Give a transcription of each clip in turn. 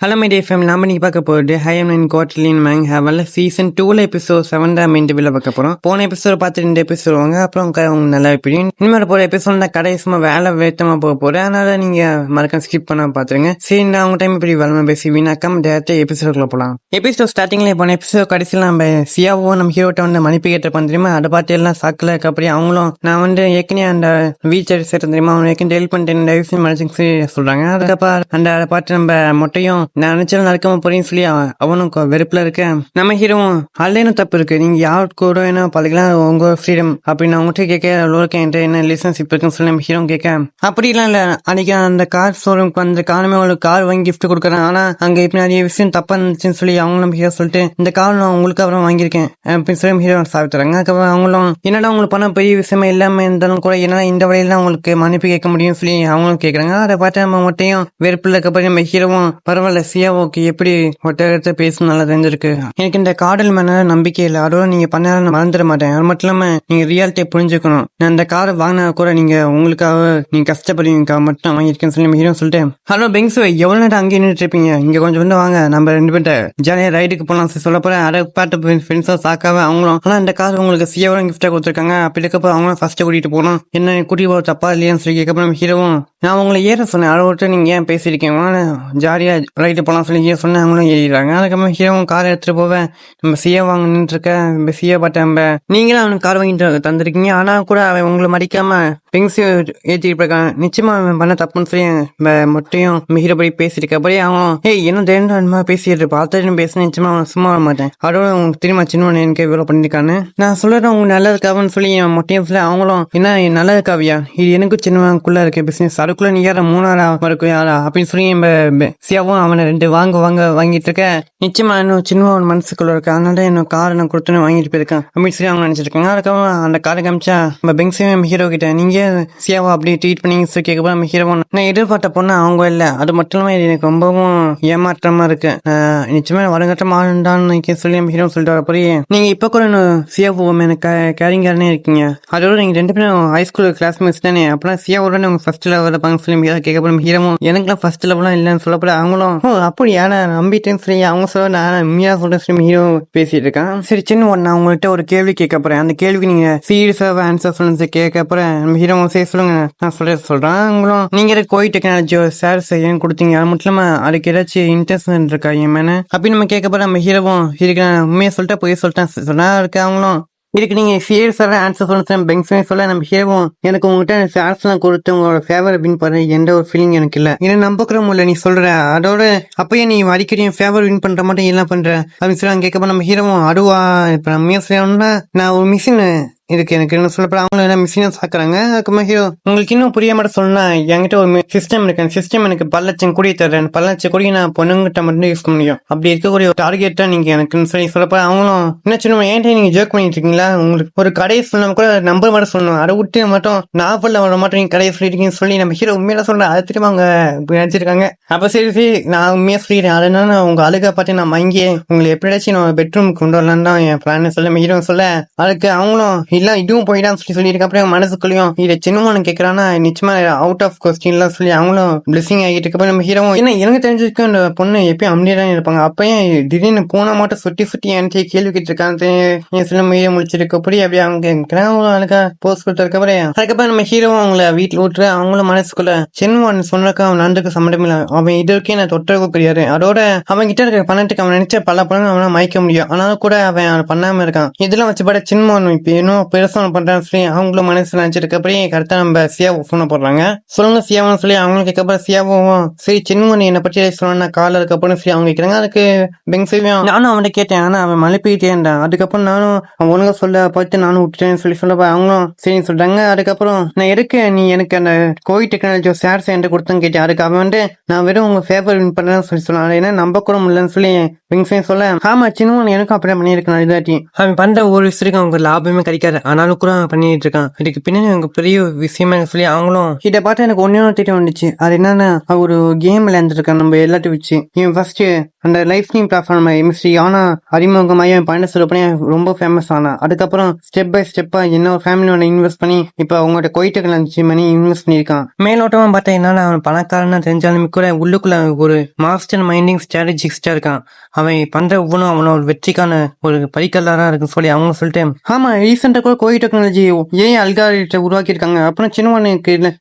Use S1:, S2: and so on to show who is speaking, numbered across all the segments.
S1: Hello my day fame, நாம இன்னைக்கு பார்க்க போகிறது ஹை எம் நைன் குவார்டர்லின் மேங் ஹேவல் சீசன் 2ல எபிசோட் 7 தான் இன்டர்வியூல பார்க்க போகிறோம். போன எபிசோட் பார்த்து 2 எபிசோட் வாங்க, அப்புறம் அவங்க நல்லா எப்படியும் இனிமேல் போகிற எபிசோட் தான் கடை சும்மா வேலை வேத்தமாக போக போகிறேன். அதனால நீங்கள் மறக்காம ஸ்கிப் பண்ண பார்த்துருங்க. சரி, நான் அவங்க டைம் இப்படி வளமை பேசி வீணாக்காம டேரக்டாக எபிசோடுக்குள்ள போகலாம். எபிசோட் ஸ்டார்டிங்கில் போன எபிசோட் கடைசியில் நம்ம சியாவோ நம்ம ஹீரோட்ட வந்து மன்னிப்பு கேட்டிருப்பான் தெரியுமா. அதை பார்த்து எல்லாம் சாக்கில் அப்படி அவங்களும் நான் வந்து ஏற்கனவே அந்த வீல் சேர் சேர்த்து தெரியுமா, அவன் ஏற்கனவே டெலிட் பண்ணிட்டேன் தயவுசெய்து மனுஷங்க சொல்கிறாங்க. அதுக்கப்புறம் அந்த அதை பார்த்து நம்ம மொட்டையும் நான் நினைச்சாலும் நடக்காம போறேன்னு சொல்லி அவனும் வெறுப்புல இருக்க, நம்ம ஹீரோவும் அதுலேயும் தப்பு இருக்கு, நீங்க யார் கூட என்ன பழகலாம், உங்க ஃப்ரீடம் அப்படின்னு அவங்ககிட்ட கேட்க லோருக்கு என்கிட்ட என்ன ரிலேஷன்ஷிப் இருக்குன்னு சொல்லி நம்ம ஹீரோ கேட்க, அப்படிலாம் இல்ல அன்னைக்கு அந்த கார் ஷோரூம்க்கு அந்த காரணமே ஒரு கார் வாங்கி கிஃப்ட் கொடுக்குறேன், ஆனா அங்க இப்ப நிறைய விஷயம் தப்பா இருந்துச்சுன்னு சொல்லி அவங்க நம்ம ஹீரோ சொல்லிட்டு இந்த கார் நான் உங்களுக்கு அப்புறம் வாங்கியிருக்கேன் அப்படின்னு சொல்லி ஹீரோ சாப்பிட்டுறாங்க. அதுக்கப்புறம் அவங்களும் என்னடா உங்களுக்கு பண்ண பெரிய விஷயமா இல்லாம இருந்தாலும் கூட என்னடா இந்த வழியில உங்களுக்கு மன்னிப்பு கேட்க முடியும்னு சொல்லி அவங்களும் கேட்கறாங்க. அதை பார்த்து நம்ம மட்டும் வெறுப்புல இருக்கப்ப நம்ம ஹீரோவும் பரவாயில்ல சியாவோக்கு எப்படி ஒட்ட பேசணும் நல்லா தெரிஞ்சிருக்கு, எனக்கு இந்த காதல் மேல நம்பிக்கை இல்லை, அதோட நீங்க பண்ண மறந்துட மாட்டேன், அது மட்டும் இல்லாம நீங்க ரியாலிட்டியை புரிஞ்சுக்கணும், நான் இந்த காரை வாங்கினா கூட நீங்க உங்களுக்காக நீங்க கஷ்டப்படுவீங்க மட்டும் வாங்கியிருக்கேன்னு சொல்லி ஹீரோ சொல்லிட்டு, ஹலோ பெங்ஸ் எவ்வளவு நேரம் அங்கே நின்றுட்டு இருப்பீங்க, இங்க கொஞ்சம் வந்து வாங்க நம்ம ரெண்டு பேர்ட்ட ஜாலியா ரைடுக்கு போலாம் சொல்ல போறேன். அதை பாட்டு ஃப்ரெண்ட்ஸா சாக்காம அவங்களும் ஆனா இந்த கார் உங்களுக்கு சியாவும் கிஃப்டா கொடுத்துருக்காங்க, அப்படி இருக்கப்போ அவங்களும் ஃபர்ஸ்ட் கூட்டிட்டு போனோம், என்ன கூட்டி போக தப்பா இல்லையான்னு சொல்லி கேட்கப்போ ஹீரோவும் நான் உங்களை ஏற சொன்னேன், அதை விட்டு நீங்க ஏன் பேசியிருக்கீங்க, ஜாலியா ரைடு போலாம் சொல்லி சொன்ன அவங்களும் ஏறிடுறாங்க. அதுக்கப்புறம் ஹீரோவும் கார் எடுத்துட்டு போவேன், நம்ம சியா வாங்க நின்றுருக்க நம்ம சியா பார்த்தேன், நீங்களும் அவனுக்கு கார் வாங்கிட்டு தந்திருக்கீங்க, ஆனா கூட அவன் உங்களை மடிக்காம பெங்ஸையும் ஏற்றிட்டு இருக்கான், நிச்சயமா அவன் பண்ண தப்புன்னு சொல்லி மொட்டையும் ஹீரோபடி பேசியிருக்க, அப்படியே அவன் ஏய் என்ன தேண்டமா பேசிட்டு பார்த்து பேச நிச்சயமா அவன் சும்மா வர மாட்டேன், அதோட உங்களுக்கு திரும்ப சின்ன எனக்கு இவ்வளவு பண்ணிருக்கான்னு நான் சொல்றேன் உங்க நல்ல இருக்காவன்னு சொல்லி மொட்டையும் சொல்லி அவங்களும் என்ன நல்ல இருக்காவியா, இது எனக்கும் சின்னவனுக்குள்ள இருக்க பிசினஸ், அதுக்குள்ள நீ யாரா மூணாரா இருக்கும் யாரா அப்படின்னு சொல்லி சியாவும் அவனை ரெண்டு வாங்கிட்டு இருக்க, நிச்சயமா இன்னும் சின்ன ஒரு மனசுக்குள்ள இருக்கு, அதனால இன்னும் காரை நான் கொடுத்துன்னு வாங்கிட்டு போயிருக்கேன் அப்படின்னு சொல்லி அவங்க நினைச்சிருக்காங்க. அதுக்கப்புறம் அந்த காரை காமிச்சா நம்ம பெங்ஸையும் ஹீரோ கிட்ட நீங்க சியாவா அப்படி ட்ரீட் பண்ணீங்கன்னு சொல்லி கேட்கப்போ நம்ம ஹீரோ நான் எதிர்பார்த்த பொண்ணு அவங்க இல்ல, அது மட்டும் இல்லாம எனக்கு ரொம்பவும் ஏமாற்றமா இருக்கு, நிச்சயமா வருங்கட்டமா ஆளுண்டான்னு சொல்லி நம்ம ஹீரோ சொல்லிட்டு வரப்போ நீங்க இப்ப கூட சியாவோ எனக்கு கேரிங்காரனே இருக்கீங்க, அதோட நீங்க ரெண்டு பேரும் ஹைஸ்கூல் கிளாஸ்மேட்ஸ் தானே, அப்பெல்லாம் சியாவோட உங்க ஃபர்ஸ்ட் லெவல் இருப்பாங்க சொல்லி கேட்கப்போ ஹீரோவும் எனக்குலாம் ஃபர்ஸ்ட் லெவலாம் இல்லைன்னு சொல்லப்பட அவங்களும் அப்படி ஏன்னா நம்பிட்டேன்னு சொல்லி அவங்க சொல்ல நான் உண்மையா சொல்றேன் சொல்லி ஹீரோ பேசிட்டு இருக்கான். சரி சின்ன ஒன்று நான் உங்கள்கிட்ட ஒரு கேள்வி கேட்க போறேன், அந்த கேள்விக்கு நீங்க சீரியஸாக ஆன்சர் சொல்லுங்க கேட்க போறேன், நம்ம ஹீரோ சரி சொல்லுங்க நான் சொல்றேன். அவங்களும் நீங்க கோய் டெக்னாலஜி சார் செய்ய கொடுத்தீங்க, அது மட்டும் இல்லாம அதுக்கு ஏதாச்சும் இன்ட்ரெஸ்ட் இருக்கா என் மேன அப்படின்னு நம்ம கேட்க போற நம்ம ஹீரோவும் இதுக்கு நான் உண்மையை சொல்லிட்டா போய் சொல்லிட்டேன் சொன்னா இருக்கு. அவங்களும் இதுக்கு நீங்க சீரியஸாக ஆன்சர் சொல்ல பெங்ஸே சொல்ல நம்ம ஹீரோவும் எனக்கு உங்ககிட்ட சார்ஸ்லாம் கொடுத்து உங்களோட ஃபேவர் வின் பண்ண எந்த ஒரு ஃபீலிங் எனக்கு இல்லை, என்ன நம்பக்கிற முடியல நீ சொல்ற, அதோட அப்பயே நீ அடிக்கடி ஃபேவர் வின் பண்ற மாட்டேன் என்ன பண்ற அப்படின்னு சொல்லி கேட்கப்ப நம்ம ஹீரோவும் அதுவா இப்ப நம்ம சொல்லணும்னா நான் ஒரு மிஷின் இதுக்கு எனக்கு என்ன சொல்லப்போ அவங்க என்ன மிஷினும் சாக்குறாங்க. அதுக்கு ஹீரோ உங்களுக்கு இன்னும் புரிய மாட்டேன் சொன்னா என்கிட்ட ஒரு சிஸ்டம் இருக்கு, சிஸ்டம் எனக்கு 10 லட்சம் கோடி தர்றேன், 10 லட்சம் கோடி நான் பொண்ணுங்கிட்ட மட்டும் யூஸ் பண்ண முடியும், அப்படி இருக்கக்கூடிய ஒரு டார்கெட் தான் நீங்க எனக்கு சொல்லி சொல்லப்போ அவங்களும் என்ன சொல்லுவோம் ஏன்டா நீங்க ஜோக் பண்ணிட்டு இருக்கீங்களா, உங்களுக்கு ஒரு கடையை சொன்னா கூட நம்பர் மட்டும் சொல்லணும், அதை விட்டு மட்டும் நாவல்ல வர மாட்டோம் நீங்க கடையை சொல்லிருக்கீங்கன்னு சொல்லி நம்ம ஹீரோ உண்மையில சொல்றேன், அதை திரும்ப அவங்க நினைச்சிருக்காங்க. அப்ப சரி நான் உண்மையா சொல்லிடுறேன், அதனால உங்க அழுகா பார்த்து நான் வாங்கி உங்களை எப்படியாச்சும் நான் பெட்ரூம் கொண்டு வரலான்னு தான் என் பிளான் சொல்ல நம்ம ஹீரோ சொல்ல, அதுக்கு அவங்களும் இல்ல இதுவும் போயிடான்னு சொல்லியிருக்க, அப்புறம் மனசுக்குள்ளயும் இதை சின்னவனு கேட்கறான்னா நிச்சயமா அவுட் ஆஃப் கொஸ்டின்லாம் சொல்லி அவங்களும் பிளஸிங் ஆகிட்டு இருக்கப்ப நம்ம ஹீரோவும் என்ன எனக்கு தெரிஞ்சிருக்கும் இந்த பொண்ணு எப்பயும் அமைதியா இருப்பாங்க, அப்பயும் திடீர்னு போன மாட்டம் சுட்டி என்கிட்ட கேள்வி கேட்டு இருக்காங்க சில மீடியம் முடிச்சிருக்கப்படி அப்படி அவங்க அழகா போஸ்ட் கொடுத்துருக்கப்புறம் அதுக்கப்புறம் நம்ம ஹீரோவும் அவங்கள வீட்டுல விட்டுரு அவங்களும் மனசுக்குள்ள சின்னவன் சொன்னக்கா அவன் நண்டுக்கு சம்மந்தம் இல்லை, அவன் இதற்கே நான் தொட்டவும் கிடையாது, அதோட அவன் கிட்ட இருக்க பணத்துக்கு அவன் நினைச்ச பல பணம் அவனை மயக்க முடியும், ஆனாலும் கூட அவன் பண்ணாம இருக்கான், இதெல்லாம் வச்சு பட சின்னவன் இப்ப இன்னும் பெருசா பண்றான்னு சொல்லி அவங்களும் மனசுல நினைச்சிருக்கப்படி கரெக்டா நம்ம சியாவை போன போடுறாங்க, சொல்லுங்க சியாவும் சொல்லி அவங்களுக்கு கேட்கப்ப சியாவும் சரி சின்ன என்னை பற்றி சொன்னா கால இருக்கப்பன்னு சொல்லி அவங்க கேட்கறாங்க. அதுக்கு பெங்ஸையும் நானும் அவன்கிட்ட கேட்டேன், ஆனா அவன் மலைப்பிட்டேன், அதுக்கப்புறம் நானும் அவன் ஒழுங்கா சொல்ல பார்த்து நானும் விட்டுட்டேன்னு சொல்லி சொல்லப்ப அவங்களும் சரின்னு சொல்றாங்க. அதுக்கப்புறம் நான் எதுக்கு நீ எனக்கு அந்த கோய் டெக்னாலஜி ஷேர்ஸ் என்கிட்ட கொடுத்தேன்னு கேட்டேன், அதுக்கு அவன் வந்து நான் வெறும் உங்க ஃபேவர் வின் பண்ணேன்னு சொல்லி சொன்னான், ஏன்னா நம்ப கூட முடியலன்னு சொல்லி பெங்ஸையும் சொல்ல ஆமா சின்ன எனக்கும் அப்படியே பண்ணியிருக்கேன், இதாட்டி அவன் பண்ற ஒரு விஷயத்துக்கு அவங்க லாபமே கிடைக்காது, தெரியல, ஆனாலும் கூட அவன் பண்ணிட்டு இருக்கான். இதுக்கு பின்னாடி எனக்கு பெரிய விஷயமா சொல்லி அவங்களும் இதை பார்த்து எனக்கு ஒன்னே ஒன்று தெரிய வந்துச்சு. அது என்னன்னா ஒரு கேம் விளையாண்டுருக்கான் நம்ம எல்லாத்தையும் வச்சு. இவன் ஃபர்ஸ்ட் அந்த லைஃப் ஸ்ட்ரீம் பிளாட்ஃபார்ம் எம்எஸ்டி ஆனா அறிமுகமாயி அவன் பயண சொல்ல பண்ணி ரொம்ப ஃபேமஸ் ஆனான். அதுக்கப்புறம் ஸ்டெப் பை ஸ்டெப்பா என்ன ஒரு ஃபேமிலியோட இன்வெஸ்ட் பண்ணி இப்ப அவங்கள்ட்ட கொயிட்டுகள் இருந்துச்சு மணி இன்வெஸ்ட் பண்ணியிருக்கான். மேலோட்டமா பார்த்தா என்னால அவன் பணக்காரன்னு தெரிஞ்சாலுமே கூட உள்ளுக்குள்ள ஒரு மாஸ்டர் மைண்டிங் ஸ்ட்ராட்டஜிஸ்டா இருக்கான். அவன் பண்ற ஒவ்வொன்றும் அவனோட வெற்றிக்கான ஒரு படிக்கல்லாரா இருக்குன்னு சொல்லி அவங்க சொல்லிட்டு ஆமா ரீசெண்டா கூட கோயில் டெக்னாலஜி ஏன் அல்காரிட்ட உருவாக்கி இருக்காங்க. அப்புறம் சின்னவனுக்கு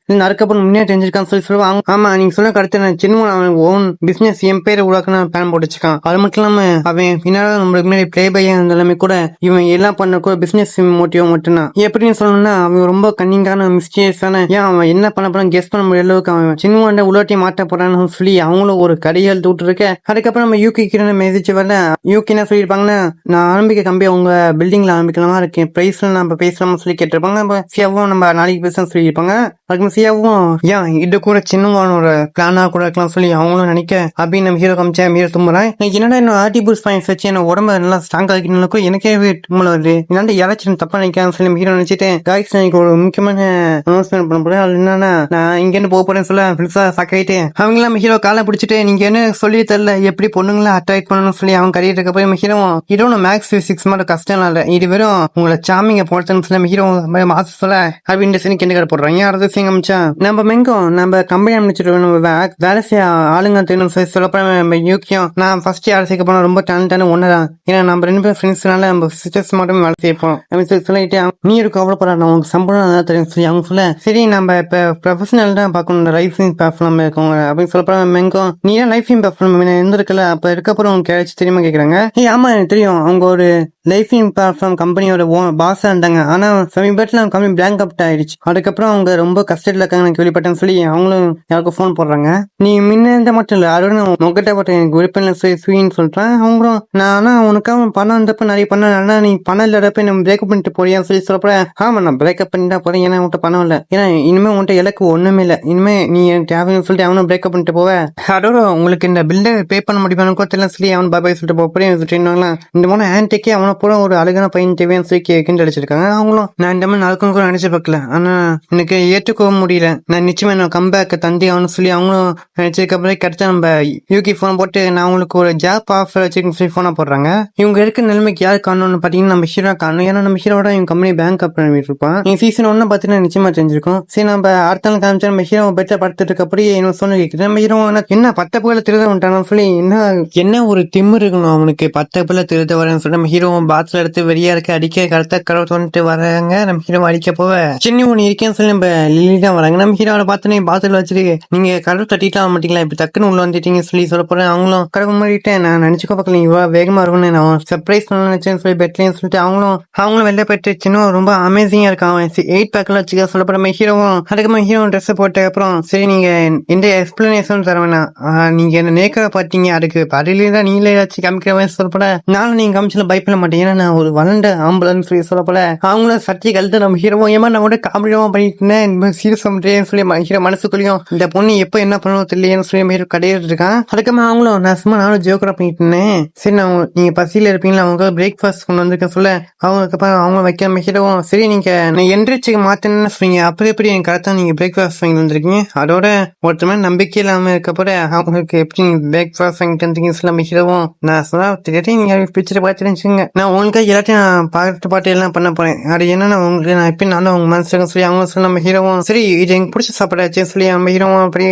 S1: அதுக்கப்புறம் முன்னே தெரிஞ்சிருக்கான்னு சொல்லி சொல்லுவாங்க. ஆமா நீங்க சொல்ல கருத்து சின்னவன் அவன் ஓன் பிசினஸ் என் பேரை உருவாக்குன பிளான் போட்டு வச்சிருக்கான். அது மட்டும் இல்லாம அவன் பின்னால நம்மளுக்கு முன்னாடி பிளே பையா இருந்தாலுமே கூட இவன் எல்லாம் பண்ண கூட பிசினஸ் மோட்டிவ் மட்டும்தான். எப்படின்னு சொல்லணும்னா அவன் ரொம்ப கன்னிங்கான மிஸ்டேக்ஸான ஏன் அவன் என்ன பண்ண போறான் கெஸ் பண்ண முடியாத அளவுக்கு அவன் சின்னவன் உலகத்தையும் மாட்ட போறான்னு சொல்லி அவங்களும் ஒரு கடையால் தூட்டு இருக்க. அதுக்கப்புறம் நம்ம யூகி கிட்ட மெசேஜ் வரல. யூகி என்ன சொல்லியிருப்பாங்கன்னா நான் ஆரம்பிக்க கம்பி உங்க பில்டிங்ல ஆரம்பிக்கலாமா இருக்கேன் பிரைஸ்ல நம்ம பேசலாம்னு சொல்லி கேட்டிருப்பாங்க. நம்ம சியாவும் நம்ம நாளைக்கு பேசலாம் சொல்லியிருப்பாங்க. அதுக்கு சியாவும் ஏன் இது கூட சின்னவானோட பிளானா கூட இருக்கலாம் சொல்லி அவங்களும் நினைக்க அப்படின்னு நம்ம ஹீரோ காமிச்சா ஹீரோ தும்புறேன். என்னடா இன்னும் ஆர்டிபிள்ஸ் பாயிண்ட்ஸ் வச்சு என்ன உடம்பு நல்லா ஸ்ட்ராங் ஆகிக்கணும் எனக்கே தும்பல வருது. என்னடா யாராச்சும் தப்பா நினைக்கான்னு சொல்லி ஹீரோ நினைச்சிட்டு காய்ஸ் எனக்கு ஒரு முக்கியமான அனௌன்ஸ்மெண்ட் பண்ண போறேன். அது என்னன்னா நான் இங்க இருந்து போக போறேன்னு சொல்ல ஃப்ரெண்ட்ஸா சாக்காயிட்டு அவங்க நம்ம ஹீரோ காலை பிடிச்சிட்டு நீங்க என்ன சொல்லி தெரியல எப்படி பொண்ணுங்களை அட்ராக்ட் பண்ணணும்னு சொல்லி அவன் கறிட்டு இருக்க போய் ஹீரோ மேக்ஸ் பிசிக்ஸ் மட்டும் கஷ்டம் இல்ல இது வெறும் உங்களை சாமிங்க போடுறதுன்னு சொல்லி ஹீரோ மாச சொல்ல அப்படின்னு சொல்லி கிண்டக்கார போடுறாங்க. அடுத்த விஷயம் காமிச்சா நம்ம மெங்கும் நம்ம கம்பெனி அமைச்சிட்டு நம்ம வேலை செய்ய ஆளுங்க தெரியணும் சொல்லி சொல்லப்போ யூக்கியம் நான் ஃபர்ஸ்ட் யாரை சேர்க்க போனா ரொம்ப டேலண்டான ஒண்ணுதான். ஏன்னா நம்ம ரெண்டு பேரும் ஃப்ரெண்ட்ஸ்னால நம்ம சிஸ்டர்ஸ் மட்டும் வேலை செய்யப்போம் அப்படின்னு சொல்லி சொல்லிட்டு நீ இருக்கு கவலைப்படாத உங்களுக்கு சம்பளம் நல்லா தெரியும் சொல்லி அவங்க சொல்ல சரி நம்ம இப்ப ப்ரொஃபஷனல் தான் பார்க்கணும் லைஃப் பிளாட்ஃபார்ம் இருக்கவங்க அப்படின்னு சொல்லப்போ மெங்கும் நீ தான் லைஃப் பிளாட்ஃபார்ம் இருந்திருக்கல அப்ப இருக்கப்பறம் உங்களுக்கு யாராச்சும் தெரியுமா கேக்குறாங்க. ஆமா எனக்கு தெரியும் அவங்க ஒரு லைஃப் பிளாட்ஃபார்ம் கம்பெனியோட பாஸா இருந்தாங்க. ஆனா சமீபத்துல அவங்க கம்பெனி பிளாங்க் அப்ட் ஆயிடுச்சு. அதுக்கப்புறம் அவங்க ரொம்ப கஷ்டத்துல இருக்காங்க எனக்கு வெளிப்பட்டேன்னு சொல்லி அவங்களும் யாருக்கும் போன் போடுறாங்க. நீ முன்ன மட்டும் இல்ல அதோட உங்ககிட்ட போட்ட எனக்கு விருப்பம் சுயின்னு சொல்றேன். அவங்களும் நான் உனக்காக பணம் இருந்தப்ப நிறைய பண்ண நீ பணம் இல்லாதப்ப நம்ம பிரேக்கப் பண்ணிட்டு போறியான்னு சொல்லி சொல்றப்ப ஆமா நான் பிரேக்கப் பண்ணிட்டா போறேன் ஏன்னா உன்கிட்ட பணம் இல்ல ஏன்னா இனிமே உன்கிட்ட எனக்கு ஒண்ணுமே இல்ல இனிமே நீ தேவைன்னு சொல்லிட்டு அவனும் பிரேக்கப் பண்ணிட்டு போவ அதோட உங்களுக்கு இந்த பில்லை பே பண்ண முடியுமான்னு கூட தெரியல சொல்லி அவன் பாபாய் சொல்லிட்டு போறேன் இந்த மாதிரி ஆன்டிக்கே அவனை பூரா ஒரு அழகான பையன் தேவையான்னு சொல்லி கிண்டு அடிச்சிருக்காங்க. அவங்களும் நான் இந்த மாதிரி நடக்கும் கூட நினைச்சு பார்க்கல ஆனா எனக்கு ஏற்றுக்க முடியல நான் நிச்சயமா என்ன கம்பேக் தந்தி அவனு சொல்லி அவங்களும் நினைச்சதுக்கப்புறம் கிடைச்சா நம்ம யூகி போன் போட்டு நான் உங்களுக்கு ஒரு ஜாப் ஆஃபர் வச்சிருக்கேன்னு சொல்லி போனா போடுறாங்க. இவங்க இருக்க நிலைமைக்கு யார் காரணம்னு பாத்தீங்கன்னா நம்ம ஹீரோ காரணம். ஏன்னா நம்ம ஹீரோட இவங்க கம்பெனி பேங்க் அப் பண்ணிட்டு இருப்பான். நீங்க சீசன் 1 பாத்தீங்கன்னா நிச்சயமா தெரிஞ்சிருக்கும். சரி நம்ம அடுத்த நாள் காமிச்சா நம்ம ஹீரோ பெட்ல படுத்துட்டு இருக்கப்படி என்ன சொன்ன கேக்குது நம்ம ஹீரோ என்ன பத்த புகழ திருத வந்துட்டானு சொல்லி என்ன ஒரு திமிரு இருக்கணும் அவனுக்கு பத்த புகழ திருத வரேன்னு சொல்லி நம்ம ஹீரோ பாத்ல எடுத்து வெளியா இருக்க அடிக்க கருத்த கடவுள் தோண்டிட்டு வராங்க. நம்ம ஹீரோ அடிக்க போவ சின்ன ஒண்ணு இருக்கேன்னு சொல்லி நம்ம லிலி தான் வராங்க. நம்ம ஹீரோட பார்த்து பாத்ல வச்சுட்டு நீங்க கடவுள் தட்டிட்டு மாட்டீங்களா இப்படி டக்குன்னு உள்ள வந்துட்டீங்க சொல்லி சொல்ல போறேன். அவங்களும் கடவுள் மாதிரிட்டு நான் நினைச்சுக்கோ பார்க்கல நீ வேகமா இருக்கும்னு நான் சர்ப்ரைஸ் பண்ண நினைச்சேன்னு சொல்லி பெட்லன்னு சொல்லிட்டு அவங்களும் வெளில போயிட்டு சின்ன ரொம்ப அமேசிங்கா இருக்கான் 8 பேக்ல வச்சுக்க சொல்ல போற ஹீரோவும் அதுக்கப்புறம் ஹீரோ ட்ரெஸ் போட்ட அப்புறம் சரி நீங்க எந்த எக்ஸ்பிளனேஷன் தர வேணாம் நீங்க என்ன நேக்கா பாத்தீங்க அதுக்கு பதிலே தான் நீங்களே ஏதாச்சும் காமிக்கிற மாதிரி சொல்லப்பட நானும் நீங்க காமிச்சல பயப்பட மாட்டேன் ஏன்னா நான் ஒரு வளர்ந்த ஆம்புலன்ஸ் சொல்லி சொல்லப்பட அவங்களும் சர்ச்சை கழுத்து நம்ம ஹீரோ ஏமா நான் கூட காமெடியமா பண்ணிட்டு இருந்தேன் சீரியஸ் பண்றேன்னு சொல்லி ஹீரோ மனசுக்குள்ளயும் இந்த பொண்ணு எப்ப என்ன பண்ணணும் தெரியலன்னு சொல்லி ஹீரோ கடையிட்டு இருக்கான். அதுக்கப்புறம் அவங்களும் நான் சும்மா நானும் ஜோக்கரா பண்ணிட்டு இருந்தேன் சரி நான் நீங்க பசியில இருப்பீங்களா அவங்க பிரேக்ஃபாஸ்ட் கொண்டு வந்திருக்கேன் சொல்ல அவங்களுக்கு அவங்க வைக்காம ஹீரோவும் சரி நீங்க என்ட்ரிச்சுக்கு மாத்தணும்னு சொன்னீங்க அப்படி எப்படி எனக்கு கரெக்டா நீங்க பிரேக்ஃபாஸ்ட் வாங்கி வந்திருக்கீங்க அதோட ஒருத்தமே நம்பிக்கை இல்லாம இருக்கப்போ அவங்களுக்கு எப்படி நீங்க பிரேக்ஃபாஸ்ட் வாங்கிட்டு வந்தீங்கன்னு சொல்லி ஹீரோவும் நான் சொன்னா தெரியாட்டி நீங்க பிக்சரை பார்த்துருந்துச்சுங்க நான் உங்களுக்கு எல்லாத்தையும் பாட்டு எல்லாம் பண்ண போறேன் அது என்னன்னா உங்களுக்கு நான் எப்பயும் நானும் அவங்க மனசுக்கு சொல்லி அவங்க சொல்லி நம்ம ஹீரோவும் சரி இது எனக்கு பிடிச்ச சாப்பாடாச்சு சொல்லி நம்ம ஹீரோவும் அப்படி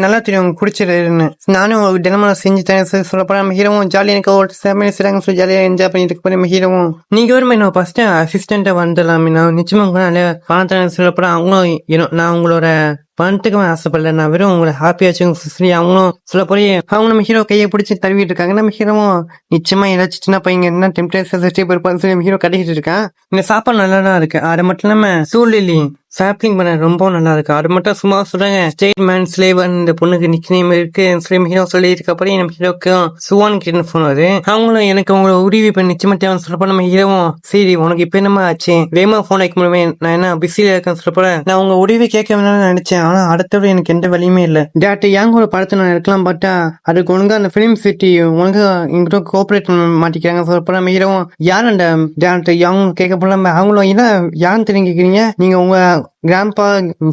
S1: நல்லா தெரியும் உங்களுக்கு பிடிச்சிருன்னு நானும் தினமும் செஞ்சு தரேன் சொல்ல போறேன். நம்ம ஹீரோவும் ஜாலியா எனக்கு ஒரு சமையல் செய்றாங்க சொல்லி ஜாலியா என்ஜாய் பண்ணிட்டு இருக்க நம்ம ஹீரோவும் நீங்க ஒரு நான் ஃபர்ஸ்ட் அசிஸ்டண்டா வந்துடலாமே நான் நிச்சயமா நல்ல பணம் சொல்ல போறேன். அவங்களும் நான் உங்களோட பணத்துக்கும் ஆசைப்படல நான் வெறும் உங்களை ஹாப்பியா வச்சு அவங்களும் சொல்ல போய் அவங்க நம்ம ஹீரோ கையை பிடிச்சி தருவிட்டு இருக்காங்க. நம்ம ஹீரோவும் நிச்சயமா ஏதாச்சும் சின்ன பையங்க என்ன டெம்ப்டேஷன் இருப்பான்னு சொல்லி ஹீரோ கட்டிக்கிட்டு இருக்கான். இந்த சாப்பாடு நல்லா தான் இருக்கு அது மட்டும் இல்லாம சூழ்நிலை சாப்ளிங் பண்ண ரொம்ப நல்லா இருக்கு. அது மட்டும் சும்மா சொல்றாங்க ஸ்டேட் மேன் ஸ்லேவ் இந்த பொண்ணுக்கு நிக் நேம் இருக்கு ஹீரோ சொல்லி இருக்கப்படி நம்ம ஹீரோக்கும் சுவான் கிட்ட போன் வருது. அவங்களும் எனக்கு உங்களை உதவி பண்ணி நிச்சயமா தேவை சொல்லப்போ நம்ம ஹீரோவும் சரி உனக்கு இப்ப என்னமா ஆச்சு வேமா போன் வைக்க முடியுமே நான் என்ன பிஸியில இருக்கேன்னு சொல்லப்போ நான் உங்க உதவி கேட்க வேணும்னு நினைச்சேன். ஆனா அடுத்தவரை எனக்கு எந்த வழியுமே இல்ல டேட் ஏங்கோட படத்தை நான் இருக்கலாம் பார்த்தா அதுக்கு ஒழுங்கா அந்த பிலிம் சிட்டி ஒழுங்கா இங்கிட்ட கோஆபரேட் மாட்டிக்கிறாங்க சொல்லப்போ நம்ம ஹீரோவும் யார் அந்த டேட் யாங்க கேட்க போல அவங்களும் என்ன யாருன்னு தெரியும் கேக்குறீங்க நீங்க உங்க கிராண்ட்பா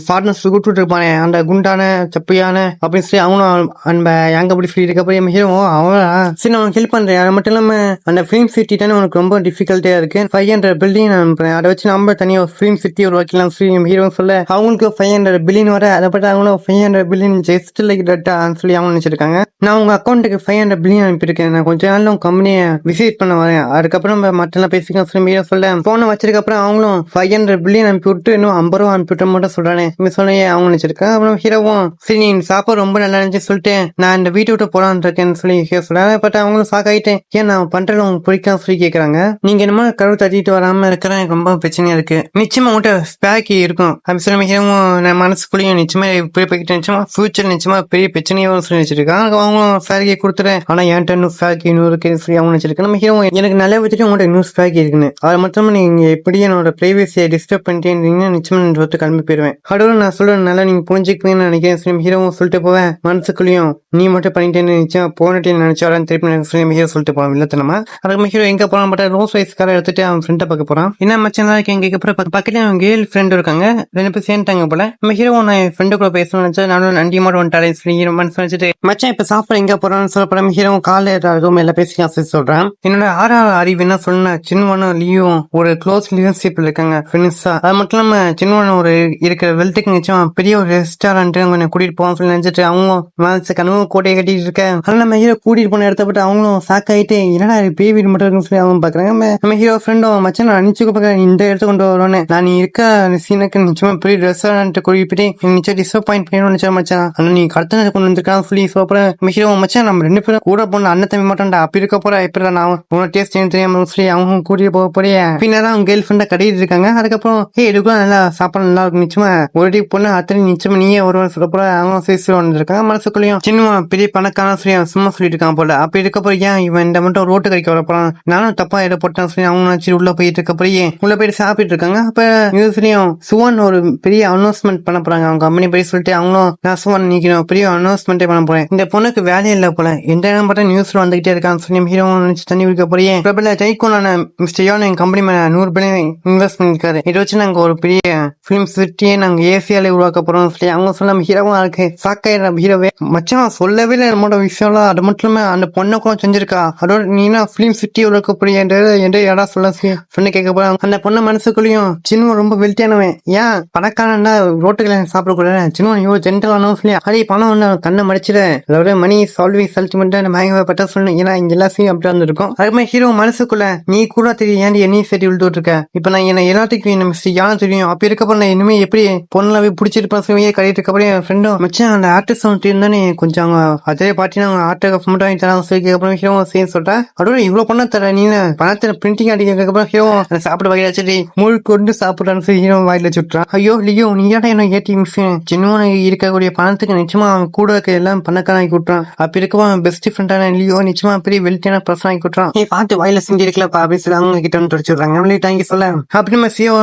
S1: ஃபார்னஸ் கூப்பிட்டு இருப்பானே அந்த குண்டான சப்பையான அப்படின்னு சொல்லி அவனும் அந்த எங்க அப்படி சொல்லி இருக்கப்போ ஹீரோ அவனா சரி நான் ஹெல்ப் பண்றேன். அது மட்டும் இல்லாம அந்த ஃபிலிம் சிட்டி தானே உனக்கு ரொம்ப டிஃபிகல்ட்டா இருக்கு 500 பில்டிங் அனுப்புறேன் அதை வச்சு நம்ம தனியாக ஃபிலிம் சிட்டி ஒரு வைக்கலாம் ஹீரோ சொல்ல அவங்களுக்கு 500 பில்லியன் வர அதை பற்றி அவங்களும் 500 பில்லியன் ஜஸ்ட் லைக் டட்டான்னு சொல்லி அவங்க நினைச்சிருக்காங்க. நான் உங்க அக்கௌண்ட்டுக்கு 500 பில்லியன் அனுப்பியிருக்கேன் நான் கொஞ்ச நாள் உங்க கம்பெனியை விசிட் பண்ண வரேன் அதுக்கப்புறம் மற்றெல்லாம் பேசிக்கலாம் சொல்லி ஹீரோ சொல்ல போன வச்சதுக்கு அப்புறம் அவங்களும் 500 பில்லியன் அனுப்பி விட்டு இன்னும் 50 ரூபா அனுப்பிவிட்ட மட்டும் சொல்றானே சொன்னையே அவங்க நினைச்சிருக்கேன். அப்புறம் ஹீரோவும் சரி நீ சாப்பாடு ரொம்ப நல்லா இருந்துச்சு சொல்லிட்டு நான் இந்த வீட்டை விட்டு போலான்னு இருக்கேன்னு சொல்லி ஹீரோ சொல்றாங்க. பட் அவங்களும் சாக்காயிட்டேன் ஏன் நான் பண்றது உங்களுக்கு பிடிக்காம சொல்லி கேட்கறாங்க. நீங்க என்னமோ கருவு தட்டிட்டு வராம இருக்கிற எனக்கு ரொம்ப பிரச்சனையா இருக்கு நிச்சயமா உங்கள்கிட்ட ஸ்பேக்கி இருக்கும் அப்படி சொல்லி ஹீரோவும் நான் மனசுக்குள்ளேயும் நிச்சயமா இப்படி போய்கிட்டு நிச்சயமா ஃபியூச்சர் நிச்சயமா பெரிய பிரச்சனையும் சொல்லி வச்சிருக்காங்க. அவங்களும் ஸ்பேக்கி கொடுத்துறேன் ஆனா என்கிட்ட இன்னும் ஸ்பேக்கி இன்னும் இருக்கு சொல்லி அவங்க நினைச்சிருக்கேன். நம்ம ஹீரோ எனக்கு நல்லா வச்சுட்டு உங்கள்கிட்ட இன்னும் ஸ்பேக்கி இருக்குன்னு அது மட்டும் நீங்க எப்படி என்னோட பிரைவேசியை டிஸ்டர்ப் பண்ணிட்டே நிச்சயமா சொல்லிட்டு கிளம்பி போயிருவேன். கடவுள் நான் சொல்றேன் நல்லா நீங்க புரிஞ்சுக்குவீங்கன்னு நினைக்கிறேன் ஹீரோவும் சொல்லிட்டு போவேன் மனசுக்குள்ளேயும் நீ மட்டும் பண்ணிட்டேன்னு நிச்சயம் போனட்டே நினைச்சாலும் திருப்பி ஹீரோ சொல்லிட்டு போவான் இல்லத்தனமா. அதுக்கு ஹீரோ எங்க போறான் பட் ரோஸ் ரைஸ் காரை எடுத்துட்டு அவன் ஃப்ரெண்டை பார்க்க போறான். என்ன மச்சான் எங்க பக்கத்துல அவன் கேர்ள் ஃப்ரெண்ட் இருக்காங்க 2 பேர் சேர்ந்துட்டாங்க போல. நம்ம ஹீரோ நான் ஃப்ரெண்டு கூட பேசணும்னு நினைச்சா நானும் நண்டி மாடு வந்துட்டாரேன் சொல்லி ஹீரோ மனசு வச்சுட்டு மச்சான் இப்ப சாப்பிட எங்க போறான்னு சொல்ல ஹீரோ காலையில எல்லாம் பேசி சொல்றான். என்னோட ஆறாவது அறிவு என்ன சொன்ன சின்னவனும் லீவும் ஒரு க்ளோஸ் ரிலேஷன்ஷிப்ல இருக்காங்க ஃப்ரெண்ட்ஸா. அது மட்டும் இல்லாம சின்னவனும் ஒரு இருக்கிற வெல்த்துக்கு நிச்சயம் பெரிய ஒரு ரெஸ்டாரண்ட் கொஞ்சம் கூட்டிட்டு போவோம் சொல்லி நினைச்சிட்டு அவங்க மனசு கனவு கோட்டையை கட்டிட்டு இருக்க அதனால நம்ம ஹீரோ கூட்டிட்டு போன இடத்த பட்டு அவங்களும் சாக்காயிட்டு என்னடா பேய் வீடு மட்டும் இருக்குன்னு சொல்லி அவங்க பாக்குறாங்க. நம்ம ஹீரோ ஃப்ரெண்டும் மச்சான் நான் நிச்சயம் பாக்குறேன் இந்த இடத்த கொண்டு வருவானே நான் நீ இருக்க சீனுக்கு நிச்சயமா பெரிய ரெஸ்டாரண்ட் கூட்டிட்டு நிச்சயம் டிசப்பாயிண்ட் பண்ணணும்னு நினைச்சா மச்சான் ஆனா நீ கடத்த கொண்டு வந்திருக்கான்னு சொல்லி சொல்றேன். நம்ம ஹீரோ மச்சான் நம்ம 2 பேரும் கூட போன அண்ணன் தம்பி மாட்டோம்டா அப்படி இருக்க போற எப்படி நான் உன டேஸ்ட் தெரியாம சொல்லி அவங்க கூட்டிட்டு போக போறிய பின்னாதான் அவங்க கேர்ள் ஃப்ரெண்டா கட்டிட்டு இருக்காங்க. அதுக்கப்புறம் இதுக்குலாம் நல்லா சாப்பாடு நல்லா இருக்கும் நிச்சயமா ஒரு பொண்ணு அத்தனை நிச்சயமா நீயே ஒருவன் சொல்ல போற அவங்க சேர்த்து வந்துருக்காங்க. மனசுக்குள்ளயும் சின்ன பெரிய பணக்கான சொல்லி சும்மா சொல்லிட்டு இருக்கான் போல அப்படி இருக்கப்போ ஏன் இவன் இந்த மட்டும் ரோட்டு கறிக்க வர போறான் நானும் தப்பா இட போட்டேன் சொல்லி அவங்க நினைச்சு உள்ள போயிட்டு இருக்கப்பயே உள்ள போயிட்டு சாப்பிட்டு இருக்காங்க. அப்ப நியூஸ்லயும் சுவன் ஒரு பெரிய அனௌன்ஸ்மெண்ட் பண்ண போறாங்க அவங்க கம்பெனி போய் சொல்லிட்டு அவங்களும் நான் சுவன் நீக்கணும் பெரிய அனௌன்ஸ்மெண்டே பண்ண போறேன் இந்த பொண்ணுக்கு வேலையே இல்ல போல எந்த இடம் பார்த்தா நியூஸ்ல வந்துகிட்டே இருக்கான்னு சொல்லி ஹீரோ நினைச்சு தண்ணி குடிக்க போறியே பிரபல டைகோனான மிஸ்டர் யோன் என் கம்பெனி மேல 100 பில்லியன் இன்வெஸ்ட் பண்ணிருக்காரு இதை வச்சு நாங்க ஒரு பெரிய பிலிம் சிட்டியே நாங்க ஏசியாலே உருவாக்க போறோம் சொல்லி அவங்க சொல்ல ஹீரோவா இருக்கு சாக்காயிர ஹீரோவே மச்சான் சொல்லவே இல்லை நம்மளோட விஷயம்லாம் அது மட்டும் இல்லாம அந்த பொண்ணை கூட செஞ்சிருக்கா அதோட நீனா பிலிம் சிட்டி உருவாக்க போறிய எந்த இடம் சொல்ல சொன்ன கேட்க போறாங்க. அந்த பொண்ணு மனசுக்குள்ளயும் சின்ன ரொம்ப வெல்த்தியானவன் ஏன் பணக்காரன்னா ரோட்டுகளை சாப்பிடக்கூடாது சின்ன ஐயோ ஜென்டலானோ சொல்லி அதே பணம் ஒண்ணு கண்ணை மடிச்சிட அதோட மணி சால்விஸ் அல்டிமேட்டா மயங்கப்பட்ட சொல்லணும் ஏன்னா இங்க எல்லாத்தையும் அப்படி வந்துருக்கும். அதுமாதிரி ஹீரோ மனசுக்குள்ள நீ கூட தெரியும் ஏன் என்னையும் சரி விழுந்துட்டு இருக்க இப்ப நான் என்ன எல்லாத்துக்கும் என்ன மிஸ்டர் யாரும் தெரியும் அப்படி இருக்கப்ப நான் இனிமே எப்படி பொண்ணாவே பிடிச்சிருப்பேன் சொல்லியே கட்டிட்டு இருக்கப்போ என் ஃப்ரெண்டும் மச்சான் அந்த ஆர்டிஸ்ட் வந்துட்டு இருந்தானே கொஞ்சம் அவங்க அதே பாட்டி அவங்க ஆர்ட் மட்டும் வாங்கி தராங்க சொல்லி அப்புறம் ஹீரோ சேர்ந்து சொல்றேன் அதோட இவ்வளவு பண்ண தர நீ பணத்தை பிரிண்டிங் அடிக்கிறதுக்கப்புறம் ஹீரோ சாப்பிட வகையில வச்சுட்டு முழு கொண்டு சாப்பிடுறான்னு சொல்லி ஹீரோ வாயில சுட்டுறான். ஐயோ லியோ நீ ஏடா என்ன ஏடி மிஷின் சின்னவன இருக்கக்கூடிய பணத்துக்கு நிச்சயமா அவன் கூட இருக்க எல்லாம் பணக்காரன் ஆகி விட்டுறான் அப்படி இருக்கவா பெஸ்ட் ஃப்ரெண்டான லியோ நிச்சயமா பெரிய வெல்த்தியான பர்சன் ஆகி விட்டுறான். நீ பார்த்து வாயில சிந்தி இருக்கலப்பா அப்படின்னு சொல்லி அவங்க கிட்ட வந்து துடிச்சுடுறாங்க தேங்க்யூ சொல்ல அப்படி நம்ம சிஓ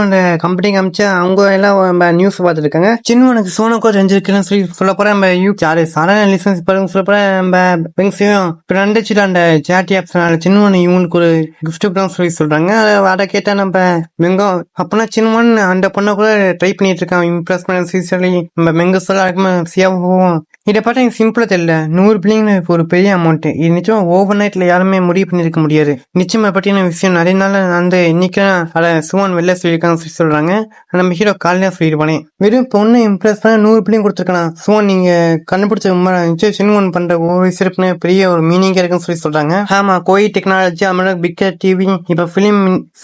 S1: கம்பெனி காமிச்சா அவங்க எல்லாம் நியூஸ் பார்த்துட்டு இருக்காங்க. சின்னவனுக்கு சோனோக்கோ செஞ்சிருக்குன்னு சொல்லி சொல்ல போறேன் நம்ம யாரு சாதாரண லிசன்ஸ் பாருங்க சொல்ல போறேன் நம்ம பெங்ஸையும் ரெண்டுச்சுட்டு அந்த சேட்டி ஆப்ஷனால சின்னவன் இவங்களுக்கு ஒரு கிஃப்ட் சொல்லி சொல்றாங்க. அதை கேட்டா நம்ம மெங்கம் அப்பனா சின்னவன் அந்த பொண்ணை கூட ட்ரை பண்ணிட்டு இருக்கான் இம்ப்ரெஸ் பண்ண சொல்லி நம்ம மெங்க சொல்ல சியாவும் இதை பார்த்தா எனக்கு சிம்பிளா தெரியல 100 பில்லியன் ஒரு பெரிய அமௌண்ட் இது நிச்சயமா ஓவர் நைட்ல யாருமே முடிவு பண்ணிருக்க முடியாது. நிச்சயமா பற்றின விஷயம் நிறைய நாள் அந்த இன்னைக்கு அதை சுவன் வெளில சொல்லியிருக்காங்க சொல்றாங்க. நம்ம ஹீரோ காலையில சொல்லிடுவானே வெறும் பொண்ணு இம்ப்ரெஸ் பண்ண 100 பில்லியன் கொடுத்துருக்கான் சுவன் நீங்க கண்டுபிடிச்ச சின்ன பண்ற ஒரு சிறப்புன்னு பெரிய ஒரு மீனிங்கா இருக்குன்னு சொல்றாங்க. ஆமா கோயி டெக்னாலஜி அமெரிக்கா பிக்கர் டிவி இப்ப பிலிம்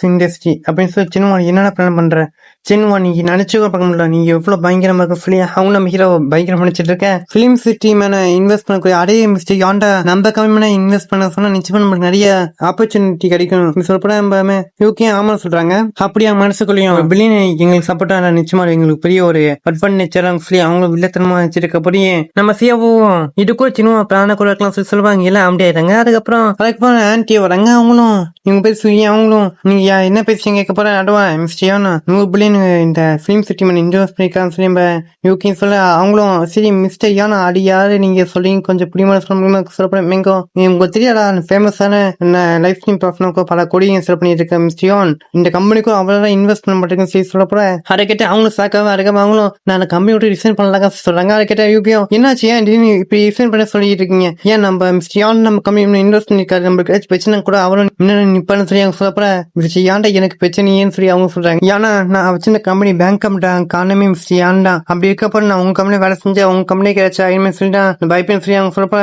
S1: இண்டஸ்ட்ரி அப்படின்னு சொல்லி சின்ன என்னென்ன பிளான் பண்ற சின்ன நீ நினைச்சு கூட பார்க்க முடியல, நீ எவ்வளவு பயங்கரமா இருக்க ஃபிலிம், அவங்க நம்ம ஹீரோ பயங்கரம் நினைச்சிட்டு இருக்க. பிலிம் சிட்டி மேல இன்வெஸ்ட் பண்ணக்கூடிய அதே மிஸ்டேக் ஆண்டா நம்ம கம்பெனி இன்வெஸ்ட் பண்ண சொன்னா நிச்சயமா நமக்கு நிறைய ஆப்பர்ச்சுனிட்டி கிடைக்கும் சொல்லப்பட நம்ம யூகே ஆமா சொல்றாங்க. அப்படியா மனசுக்குள்ளயும் பில்லியன் எங்களுக்கு சப்போர்ட்டா நிச்சயமா எங்களுக்கு பெரிய ஒரு அட்வான்டேஜ் அவங்க வில்லத்தனமா வச்சிருக்கப்படியே நம்ம சியாவும் இது கூட சின்ன பிளான கூட இருக்கலாம் சொல்லி சொல்லுவாங்க. எல்லாம் அப்படி ஆயிட்டாங்க. அதுக்கப்புறம் ஆன்டி வராங்க. அவங்களும் இவங்க பேர் சொல்லி அவங்களும் நீங்க என்ன பேசுறீங்க கேட்க போற அடுவா மிஸ்டேனா 100 பில்லியன் இந்த பிலிம் சிட்டி மேல இன்வெஸ்ட் பண்ணிருக்கான்னு சொல்லி நம்ம யூகே சொல்ல அவங்களும் சரி மிஸ்டேக் ஏன்னா அடி யாரு நீங்க சொல்றீங்க கொஞ்சம் பிடிமான சொல்ல முடியுமா சொல்லப்படும் மேங்கோ உங்களுக்கு தெரியாதா ஃபேமஸான லைஃப் ஸ்ட்ரீம் ப்ராஃபிட்னுக்கும் பல கோடியும் செல் பண்ணிட்டு இருக்க மிஸ்டியான் இந்த கம்பெனிக்கும் அவ்வளவு இன்வெஸ்ட் பண்ண மாட்டேங்குன்னு சொல்லி சொல்ல போற. அதை கேட்டு அவங்களும் சாக்காம அதுக்காம அவங்களும் நான் கம்பெனி விட்டு ரிசைன் பண்ணலாங்க சொல்றாங்க. அதை கேட்ட யூபியும் என்னாச்சு ஏன் இப்படி ரிசைன் பண்ண சொல்லிட்டு இருக்கீங்க, ஏன் நம்ம மிஸ்டியான் நம்ம கம்பெனி இன்வெஸ்ட் பண்ணிருக்காரு நம்மளுக்கு பிரச்சனை கூட அவரும் இன்னும் நிப்பான்னு சொல்லி அவங்க சொல்ல போற. ஏன்டா எனக்கு பிரச்சனையேன்னு சொல்லி அவங்க சொல்றாங்க. ஏன்னா நான் வச்சிருந்த கம்பெனி பேங்க் காரணமே மிஸ்டர் ஏன்டா அப்படி இருக்கப்ப நான் உங்க கம்பெனி வேலை செஞ்சு அவங்க கம்பெனி கிடைச்சா சொல்லிட்டு பைப்பேன் சொல்லி அவங்க சொல்றப்ப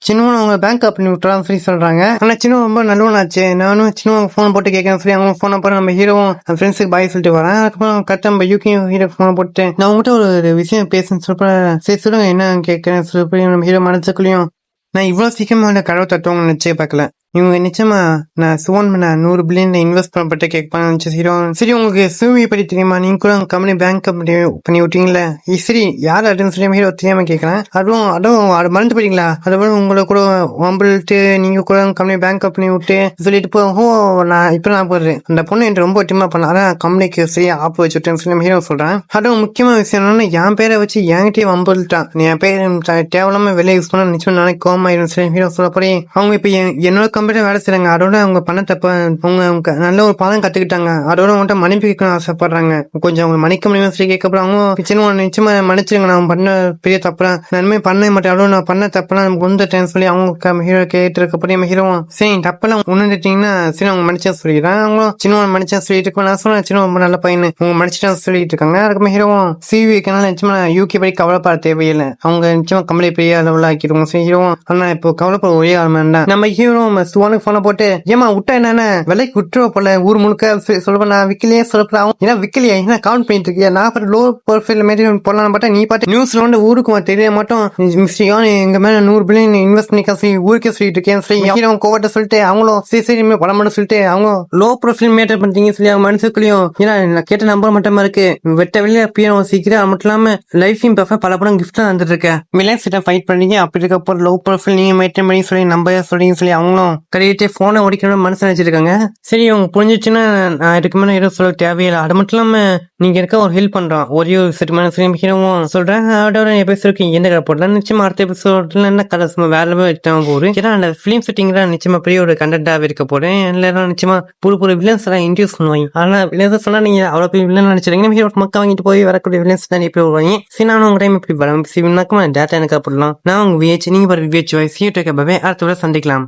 S1: சின்ன அவங்க பேங்க் பண்ணி விட்டுறான்னு சொல்லி சொல்றாங்க. ஆனா சின்ன ரொம்ப நல்லவனாச்சு. நானும் சின்ன போன் போட்டு கேட்கறேன் சொல்லி அவங்க போன போற நம்ம ஹீரோவும் ஃப்ரெண்ட்ஸுக்கு பாய் சொல்லிட்டு வரேன். அதுக்கப்புறம் கரெக்டா நம்ம யூகே ஹீரோ போன் போட்டு நான் உங்ககிட்ட ஒரு விஷயம் பேசுன்னு சொல்றப்ப சரி சொல்லுங்க என்ன கேட்கறேன் சொல்லி நம்ம ஹீரோ மனசுக்குள்ளயும் நான் இவ்வளவு சீக்கிரமா கடவுள் தத்துவங்க நிச்சயம் பார்க்கல. இவங்க நிச்சயமா நான் சுவன் பண்ண 100 பில்லியன் இன்வெஸ்ட் பண்ணப்பட்ட கேட்பாங்க. சரி உங்களுக்கு சூவியை பற்றி தெரியுமா, நீங்க கூட கம்பெனி பேங்க் பண்ணி விட்டீங்களே சரி யார் அப்படின்னு சொல்லி ஹீரோ தெரியாம கேட்கறேன். அதுவும் அது மறந்து போயிட்டீங்களா, அதுவும் உங்களை கூட வம்பிட்டு நீங்க கூட கம்பெனி பேங்க் பண்ணி விட்டு சொல்லிட்டு போ நான் இப்ப நான் போடுறேன் அந்த பொண்ணு என்று ரொம்ப ஒட்டிமா பண்ண அதான் கம்பெனிக்கு சரியா ஆப்பு வச்சுட்டேன்னு சொல்லி ஹீரோ சொல்றேன். அதுவும் முக்கியமான விஷயம் என்னன்னா என் பேரை வச்சு என்கிட்டயே வம்பிட்டான், நீ என் பேர் தேவையில்லாம வெளியே யூஸ் பண்ண நிச்சயம் நாளைக்கு கோமாயிரும் சொல்லி ஹீரோ சொல்லப்படி அவங்க இப்ப என்னோட வேலை செய்றாங்க. அதோட அவங்க பண்ண தப்ப அவங்க நல்ல ஒரு பாடம் கத்துக்கிட்டாங்க. அதோட அவங்கள்ட்ட மன்னிப்பு கேட்கணும் ஆசைப்படுறாங்க. கொஞ்சம் அவங்க மன்னிக்க முடியுமா சொல்லி கேட்கப்பறம் அவங்க சின்ன நிச்சயமா மன்னிச்சிருங்க, நான் பண்ண பெரிய தப்புறா நன்மை பண்ண மாட்டேன், அதோட நான் பண்ண தப்பெல்லாம் நமக்கு உந்துட்டேன்னு சொல்லி அவங்க ஹீரோ கேட்டு இருக்கப்படி நம்ம ஹீரோ சரி தப்பெல்லாம் உணர்ந்துட்டீங்கன்னா சரி அவங்க மன்னிச்சா சொல்லிடுறேன். அவங்க சின்ன மன்னிச்சா சொல்லிட்டு இருக்கோம். நான் சொன்னேன் சின்ன ரொம்ப நல்ல பையனு அவங்க மன்னிச்சுட்டா சொல்லிட்டு இருக்காங்க. அதுக்கு ஹீரோவும் சிவிக்கனால நிச்சயமா யூகே படி கவலைப்பட தேவையில்லை, அவங்க நிச்சயமா கம்பெனி பெரிய அளவுல ஆக்கிடுவோம். சரி ஹீரோ ஆனா இப்போ கவலைப்பட ஒரே ஆரம்பம் தான் நம்ம ஹீரோ சுவானுக்கு போன போட்டு ஏமா விட்டா என்ன விலைக்கு விட்டுருவ போல ஊர் முழுக்க சொல்லுவேன் நான் விக்கலையே சொல்லப்படாவும் ஏன்னா விக்கலையா என்ன கவுண்ட் பண்ணிட்டு இருக்கியா நான் லோ ப்ரொஃபைல் மாரி போடலாம் பார்த்தா நீ பாட்டு நியூஸ்ல வந்து ஊருக்கு தெரிய மாட்டோம் மிஸ்டர் எங்க மேல 100 பில்லியன் இன்வெஸ்ட் பண்ணிக்க சொல்லி ஊருக்கே சொல்லிட்டு இருக்கேன் சொல்லி கோவட்ட சொல்லிட்டு அவங்களும் சரி பணம் சொல்லிட்டு அவங்க லோ ப்ரொஃபைல் மேட்டர் பண்றீங்க சொல்லி அவங்க மனசுக்குள்ளயும் ஏன்னா நான் கேட்ட நம்பர் மட்டுமா இருக்கு வெட்ட வெளியே பியனும் சீக்கிரம் அது மட்டும் இல்லாம லைஃபையும் பல படம் கிஃப்ட் வந்துட்டு இருக்கேன் வில்லியன்ஸ் கிட்ட ஃபைட் பண்ணீங்க அப்படி இருக்கப்போ லோ ப்ரொஃபைல் நீங்க மெயின்டைன் பண்ணி சொல்லி நம்ப சொல்றீங்க சொல்லி அவங்களும் கரெக்டே போனை ஓடிக்கணும் மனசு நினைச்சிருக்காங்க. சரி அவங்க புரிஞ்சிச்சுன்னா நான் இதுக்கு மேலே எதுவும் சொல்ல தேவையில்லை. அது மட்டும் இல்லாம நீங்க இருக்க ஒரு ஹெல்ப் பண்றோம் ஒரே ஒரு செட்டுமான ஹீரோவும் சொல்றேன். அதோட எபிசோடுக்கு என்ன கதை போடலாம் நிச்சயமா அடுத்த எபிசோட்ல என்ன கதை சும்மா வேலை வச்சுட்டாங்க போகுது. ஏன்னா அந்த பிலிம் செட்டிங்ல நிச்சயமா பெரிய ஒரு கண்டென்ட்டாக இருக்க போறேன். எல்லாரும் நிச்சயமா புது வில்லன்ஸ் எல்லாம் இன்ட்ரூஸ் பண்ணுவாங்க. ஆனா வில்லன்ஸ் சொன்னா நீங்க அவ்வளவு பெரிய வில்லன் நினைச்சிருக்கீங்க ஹீரோ மக்கள் வாங்கிட்டு போய் வரக்கூடிய வில்லன்ஸ் தான் எப்படி வருவாங்க. சரி நானும் உங்க டைம் இப்படி வரேன் டேட்டா எனக்கு போடலாம். நான் உங்க விஹெச் நீங்க விஹெச் வாய்ஸ் அடுத்த சந்திக்கலாம்.